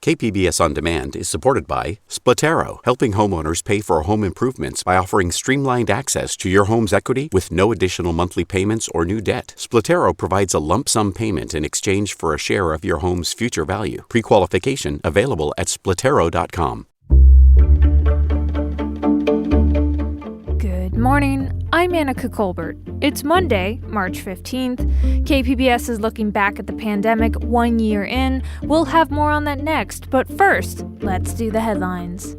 KPBS On Demand is supported by Splatero, helping homeowners pay for home improvements by offering streamlined access to your home's equity with no additional monthly payments or new debt. Splatero provides a lump sum payment in exchange for a share of your home's future value. Pre-qualification available at splatero.com. Good morning. I'm Annika Colbert. It's Monday, March 15th. KPBS is looking back at the pandemic 1 year in. We'll have more on that next, but first, let's do the headlines.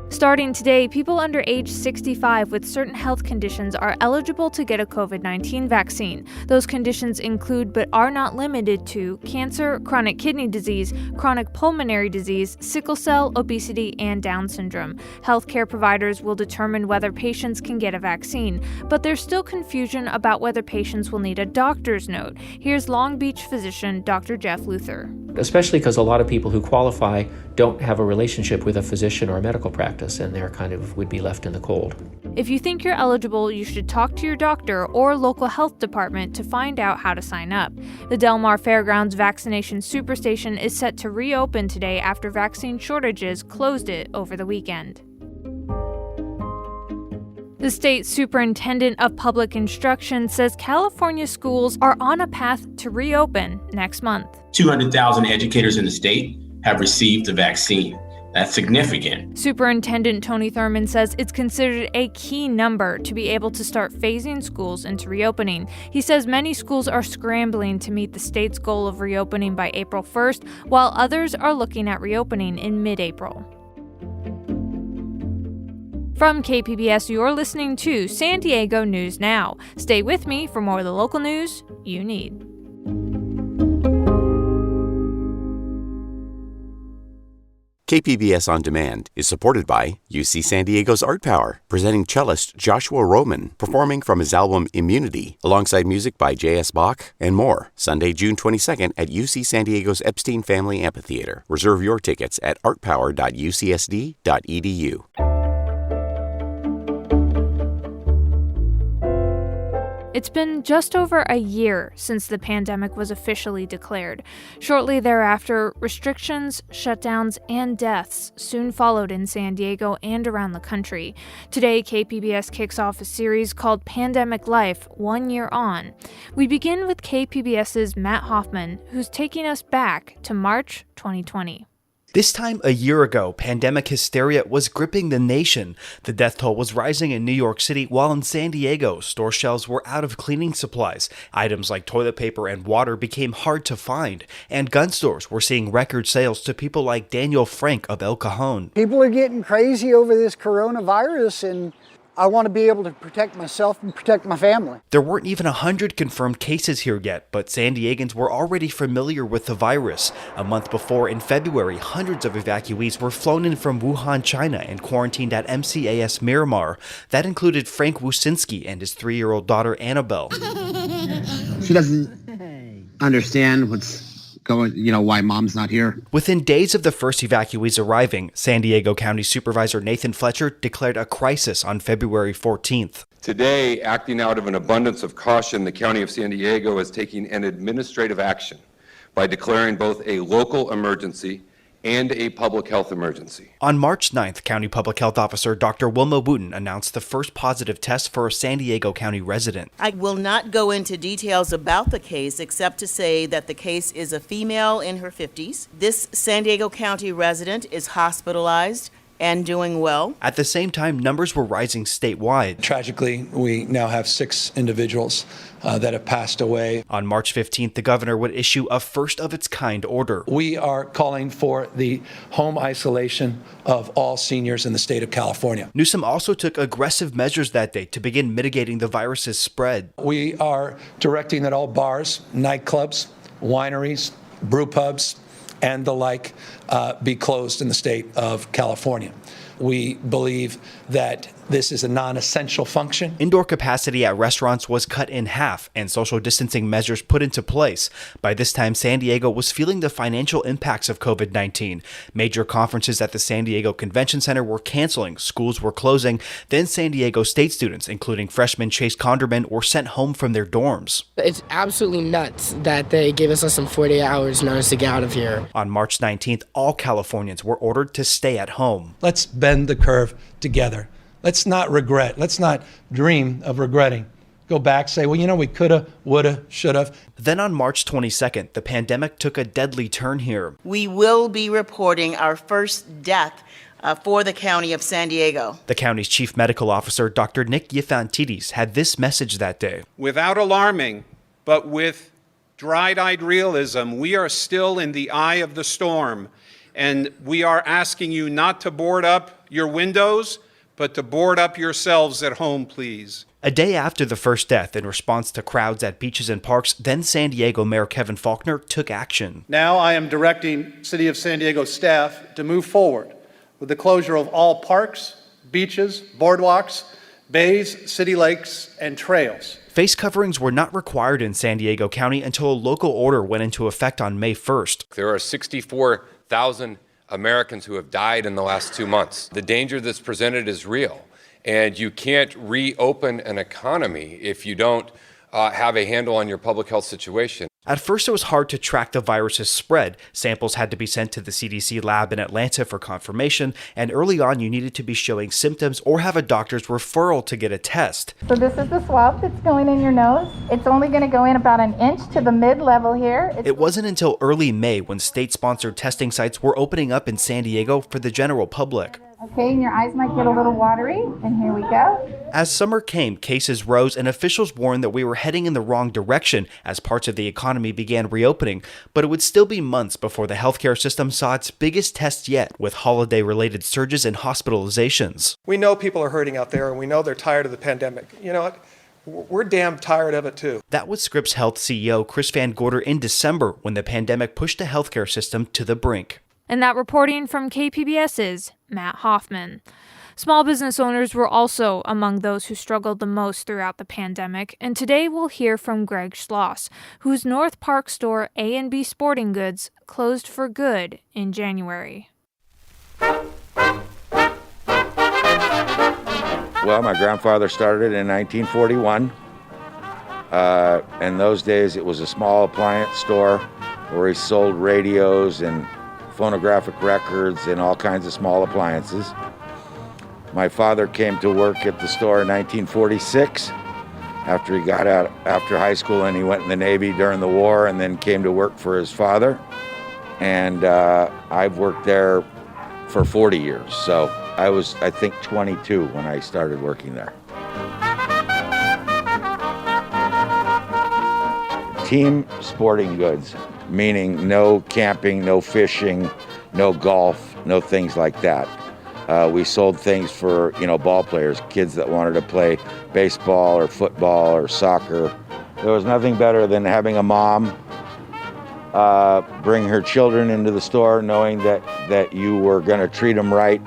Starting today, people under age 65 with certain health conditions are eligible to get a COVID-19 vaccine. Those conditions include, but are not limited to, cancer, chronic kidney disease, chronic pulmonary disease, sickle cell, obesity, and Down syndrome. Healthcare providers will determine whether patients can get a vaccine, but there's still confusion about whether patients will need a doctor's note. Here's Long Beach physician Dr. Jeff Luther. Especially because a lot of people who qualify don't have a relationship with a physician or a medical practice, and they're would be left in the cold. If you think you're eligible, you should talk to your doctor or local health department to find out how to sign up. The Del Mar Fairgrounds Vaccination Superstation is set to reopen today after vaccine shortages closed it over the weekend. The state superintendent of public instruction says California schools are on a path to reopen next month. 200,000 educators in the state have received the vaccine. That's significant. Superintendent Tony Thurmond says it's considered a key number to be able to start phasing schools into reopening. He says many schools are scrambling to meet the state's goal of reopening by April 1st, while others are looking at reopening in mid-April. From KPBS, you're listening to San Diego News Now. Stay with me for more of the local news you need. KPBS On Demand is supported by UC San Diego's Art Power, presenting cellist Joshua Roman, performing from his album Immunity, alongside music by J.S. Bach and more. Sunday, June 22nd at UC San Diego's Epstein Family Amphitheater. Reserve your tickets at artpower.ucsd.edu. It's been just over a year since the pandemic was officially declared. Shortly thereafter, restrictions, shutdowns, and deaths soon followed in San Diego and around the country. Today, KPBS kicks off a series called Pandemic Life, 1 year on. We begin with KPBS's Matt Hoffman, who's taking us back to March 2020. This time a year ago, pandemic hysteria was gripping the nation. The death toll was rising in New York City, while in San Diego, store shelves were out of cleaning supplies. Items like toilet paper and water became hard to find, and gun stores were seeing record sales to people like Daniel Frank of El Cajon. People are getting crazy over this coronavirus, and I want to be able to protect myself and protect my family. There weren't even 100 confirmed cases here yet, but San Diegans were already familiar with the virus. A month before, in February, hundreds of evacuees were flown in from Wuhan, China, and quarantined at MCAS Miramar. That included Frank Wusinski and his 3-year-old daughter, Annabelle. She doesn't understand what's going, why mom's not here. Within days of the first evacuees arriving, San Diego County Supervisor Nathan Fletcher declared a crisis on February 14th. Today, acting out of an abundance of caution, the County of San Diego is taking an administrative action by declaring both a local emergency and a public health emergency. On March 9th, County Public Health Officer Dr. Wilma Wooten announced the first positive test for a San Diego County resident. I will not go into details about the case except to say that the case is a female in her 50s. This San Diego County resident is hospitalized and doing well. At the same time, numbers were rising statewide. Tragically, we now have 6 individuals that have passed away. On March 15th, the governor would issue a first-of-its-kind order. We are calling for the home isolation of all seniors in the state of California. Newsom also took aggressive measures that day to begin mitigating the virus's spread. We are directing that all bars, nightclubs, wineries, brew pubs, and the like be closed in the state of California. We believe that this is a non-essential function. Indoor capacity at restaurants was cut in half and social distancing measures put into place. By this time, San Diego was feeling the financial impacts of COVID-19. Major conferences at the San Diego Convention Center were canceling, schools were closing, then San Diego State students, including freshman Chase Conderman, were sent home from their dorms. It's absolutely nuts that they gave us less than 48 hours notice to get out of here. On March 19th, all Californians were ordered to stay at home. Let's bend the curve together. Let's not regret. Let's not dream of regretting. Go back, say, well, we coulda, woulda, shoulda. Then on March 22nd, the pandemic took a deadly turn here. We will be reporting our first death for the county of San Diego. The county's chief medical officer, Dr. Nick Yifantidis, had this message that day. Without alarming, but with dried-eyed realism, we are still in the eye of the storm, and we are asking you not to board up your windows, but to board up yourselves at home, please. A day after the first death, in response to crowds at beaches and parks, then San Diego Mayor Kevin Faulconer took action. Now I am directing City of San Diego staff to move forward with the closure of all parks, beaches, boardwalks, bays, city lakes, and trails. Face coverings were not required in San Diego County until a local order went into effect on May 1st. There are 64,000 Americans who have died in the last 2 months. The danger that's presented is real, and you can't reopen an economy if you don't have a handle on your public health situation. At first, it was hard to track the virus's spread. Samples had to be sent to the CDC lab in Atlanta for confirmation, and early on, you needed to be showing symptoms or have a doctor's referral to get a test. So this is the swab that's going in your nose. It's only going to go in about an inch to the mid-level here. It wasn't until early May when state-sponsored testing sites were opening up in San Diego for the general public. Okay, and your eyes might get a little watery, and here we go. As summer came, cases rose, and officials warned that we were heading in the wrong direction as parts of the economy began reopening, but it would still be months before the healthcare system saw its biggest test yet, with holiday-related surges in hospitalizations. We know people are hurting out there, and we know they're tired of the pandemic. You know what? We're damn tired of it, too. That was Scripps Health CEO Chris Van Gorder in December when the pandemic pushed the healthcare system to the brink. And that reporting from KPBS's Matt Hoffman. Small business owners were also among those who struggled the most throughout the pandemic, and today we'll hear from Greg Schloss, whose North Park store A&B Sporting Goods closed for good in January. Well, my grandfather started in 1941. In those days, it was a small appliance store where he sold radios and phonographic records and all kinds of small appliances. My father came to work at the store in 1946 after he got out after high school, and he went in the Navy during the war and then came to work for his father. And I've worked there for 40 years. So I was, I think, 22 when I started working there. Team sporting goods, meaning no camping, no fishing, no golf, no things like that. We sold things for, ball players, kids that wanted to play baseball or football or soccer. There was nothing better than having a mom bring her children into the store knowing that you were going to treat them right.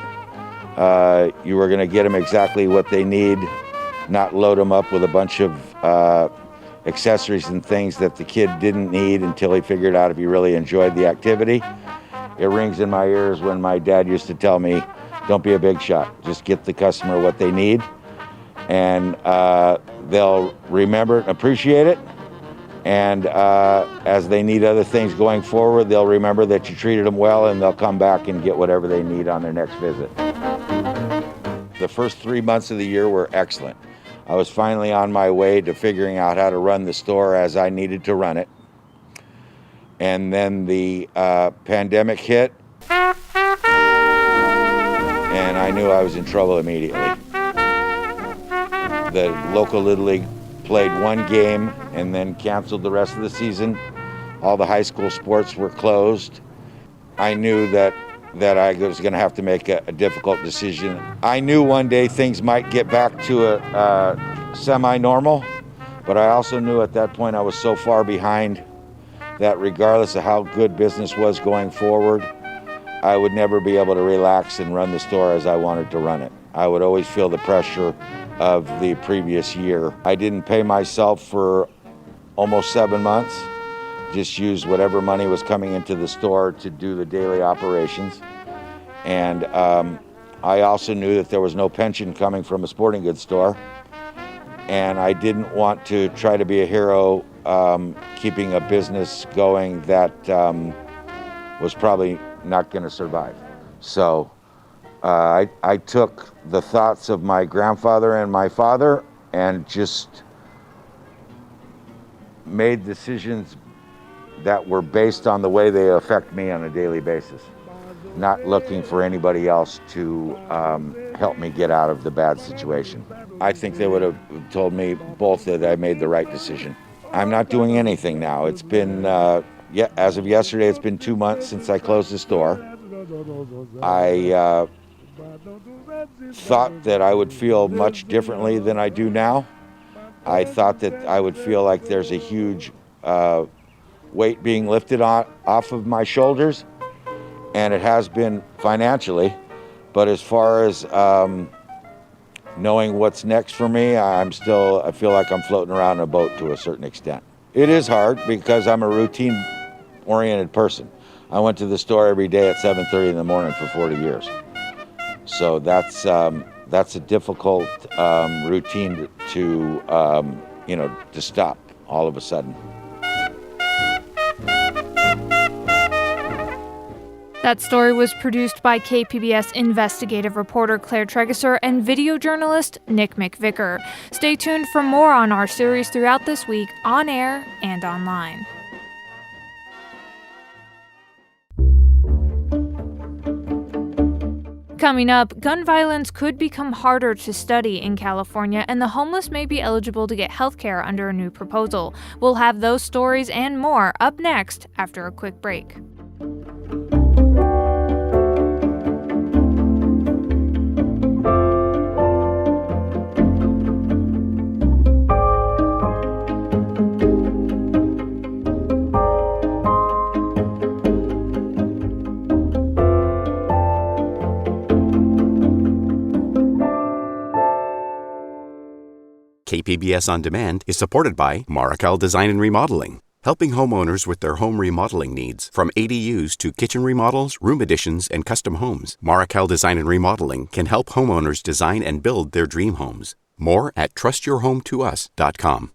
You were going to get them exactly what they need, not load them up with a bunch of accessories and things that the kid didn't need until he figured out if he really enjoyed the activity. It rings in my ears when my dad used to tell me, don't be a big shot, just get the customer what they need, and they'll remember and appreciate it. And as they need other things going forward, they'll remember that you treated them well, and they'll come back and get whatever they need on their next visit. The first 3 months of the year were excellent. I was finally on my way to figuring out how to run the store as I needed to run it. And then the pandemic hit, and I knew I was in trouble immediately. The local Little League played one game and then canceled the rest of the season. All the high school sports were closed. I knew that I was going to have to make a difficult decision. I knew one day things might get back to a semi-normal, but I also knew at that point I was so far behind that regardless of how good business was going forward, I would never be able to relax and run the store as I wanted to run it. I would always feel the pressure of the previous year. I didn't pay myself for almost 7 months, just used whatever money was coming into the store to do the daily operations. And I also knew that there was no pension coming from a sporting goods store. And I didn't want to try to be a hero keeping a business going that was probably not going to survive. So I took the thoughts of my grandfather and my father and just made decisions that were based on the way they affect me on a daily basis, not looking for anybody else to help me get out of the bad situation. I think they would have told me both that I made the right decision. I'm not doing anything now. It's been, as of yesterday, it's been 2 months since I closed the store. I thought that I would feel much differently than I do now. I thought that I would feel like there's a huge weight being lifted off of my shoulders, and it has been financially. But as far as knowing what's next for me, I feel like I'm floating around in a boat to a certain extent. It is hard because I'm a routine-oriented person. I went to the store every day at 7:30 in the morning for 40 years. So that's a difficult routine to stop all of a sudden. That story was produced by KPBS investigative reporter Claire Tregeser and video journalist Nick McVicker. Stay tuned for more on our series throughout this week, on air and online. Coming up, gun violence could become harder to study in California, and the homeless may be eligible to get health care under a new proposal. We'll have those stories and more up next after a quick break. KPBS On Demand is supported by Markel Design and Remodeling, helping homeowners with their home remodeling needs. From ADUs to kitchen remodels, room additions, and custom homes, Markel Design and Remodeling can help homeowners design and build their dream homes. More at trustyourhometous.com.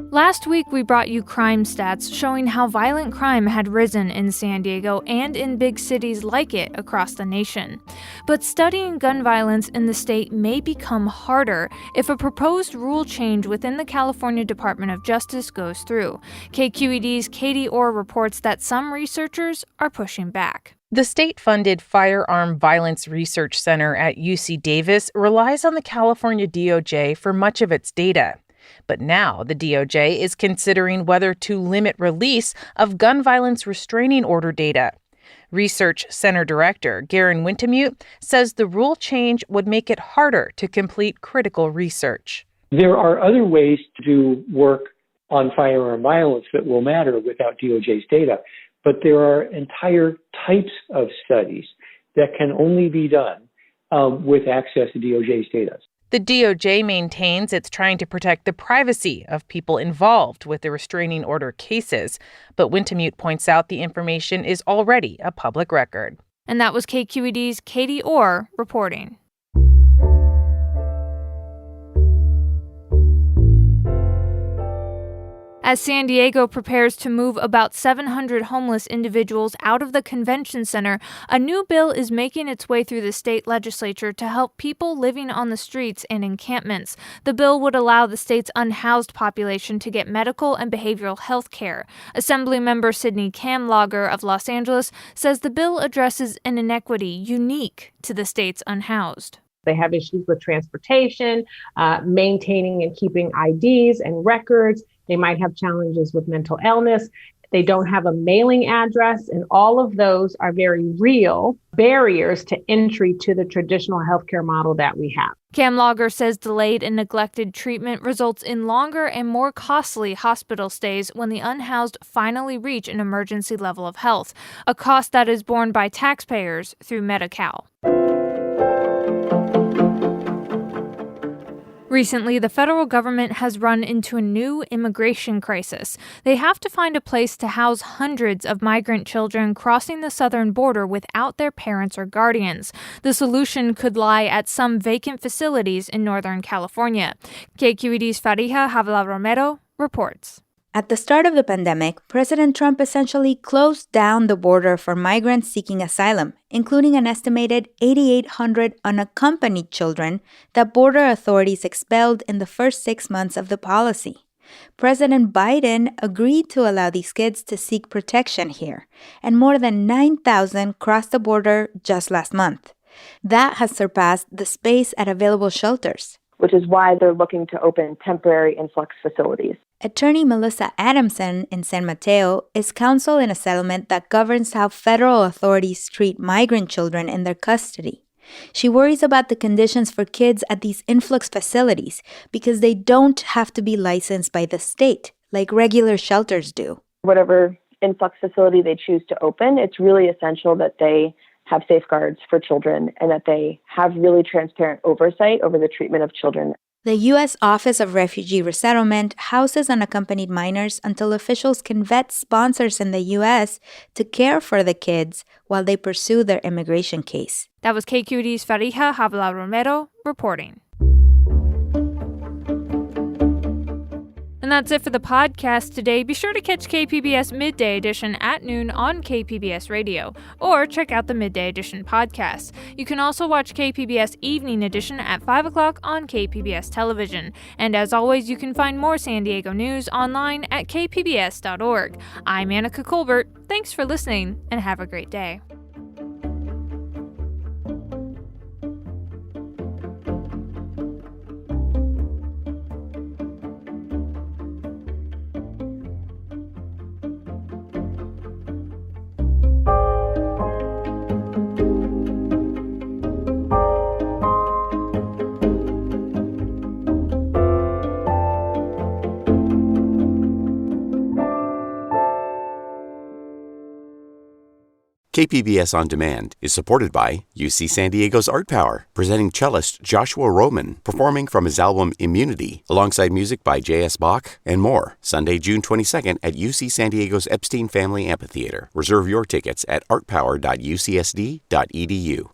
Last week, we brought you crime stats showing how violent crime had risen in San Diego and in big cities like it across the nation. But studying gun violence in the state may become harder if a proposed rule change within the California Department of Justice goes through. KQED's Katie Orr reports that some researchers are pushing back. The state-funded Firearm Violence Research Center at UC Davis relies on the California DOJ for much of its data. But now the DOJ is considering whether to limit release of gun violence restraining order data. Research Center Director Garen Wintemute says the rule change would make it harder to complete critical research. There are other ways to do work on firearm violence that will matter without DOJ's data, but there are entire types of studies that can only be done with access to DOJ's data. The DOJ maintains it's trying to protect the privacy of people involved with the restraining order cases, but Wintemute points out the information is already a public record. And that was KQED's Katie Orr reporting. As San Diego prepares to move about 700 homeless individuals out of the convention center, a new bill is making its way through the state legislature to help people living on the streets and encampments. The bill would allow the state's unhoused population to get medical and behavioral health care. Assemblymember Sidney Kamlager of Los Angeles says the bill addresses an inequity unique to the state's unhoused. They have issues with transportation, maintaining and keeping IDs and records. They might have challenges with mental illness. They don't have a mailing address, and all of those are very real barriers to entry to the traditional healthcare model that we have. Cam Lager says delayed and neglected treatment results in longer and more costly hospital stays when the unhoused finally reach an emergency level of health, a cost that is borne by taxpayers through Medi-Cal. Recently, the federal government has run into a new immigration crisis. They have to find a place to house hundreds of migrant children crossing the southern border without their parents or guardians. The solution could lie at some vacant facilities in Northern California. KQED's Fariha Havla-Romero reports. At the start of the pandemic, President Trump essentially closed down the border for migrants seeking asylum, including an estimated 8,800 unaccompanied children that border authorities expelled in the first 6 months of the policy. President Biden agreed to allow these kids to seek protection here, and more than 9,000 crossed the border just last month. That has surpassed the space at available shelters, which is why they're looking to open temporary influx facilities. Attorney Melissa Adamson in San Mateo is counsel in a settlement that governs how federal authorities treat migrant children in their custody. She worries about the conditions for kids at these influx facilities because they don't have to be licensed by the state like regular shelters do. Whatever influx facility they choose to open, it's really essential that they have safeguards for children and that they have really transparent oversight over the treatment of children. The U.S. Office of Refugee Resettlement houses unaccompanied minors until officials can vet sponsors in the U.S. to care for the kids while they pursue their immigration case. That was KQED's Fariha Havla-Romero reporting. And that's it for the podcast today. Be sure to catch KPBS Midday Edition at noon on KPBS Radio, or check out the Midday Edition podcast. You can also watch KPBS Evening Edition at 5 o'clock on KPBS Television. And as always, you can find more San Diego news online at kpbs.org. I'm Annika Colbert. Thanks for listening, and have a great day. KPBS On Demand is supported by UC San Diego's Art Power, presenting cellist Joshua Roman, performing from his album Immunity, alongside music by J.S. Bach and more, Sunday, June 22nd at UC San Diego's Epstein Family Amphitheater. Reserve your tickets at artpower.ucsd.edu.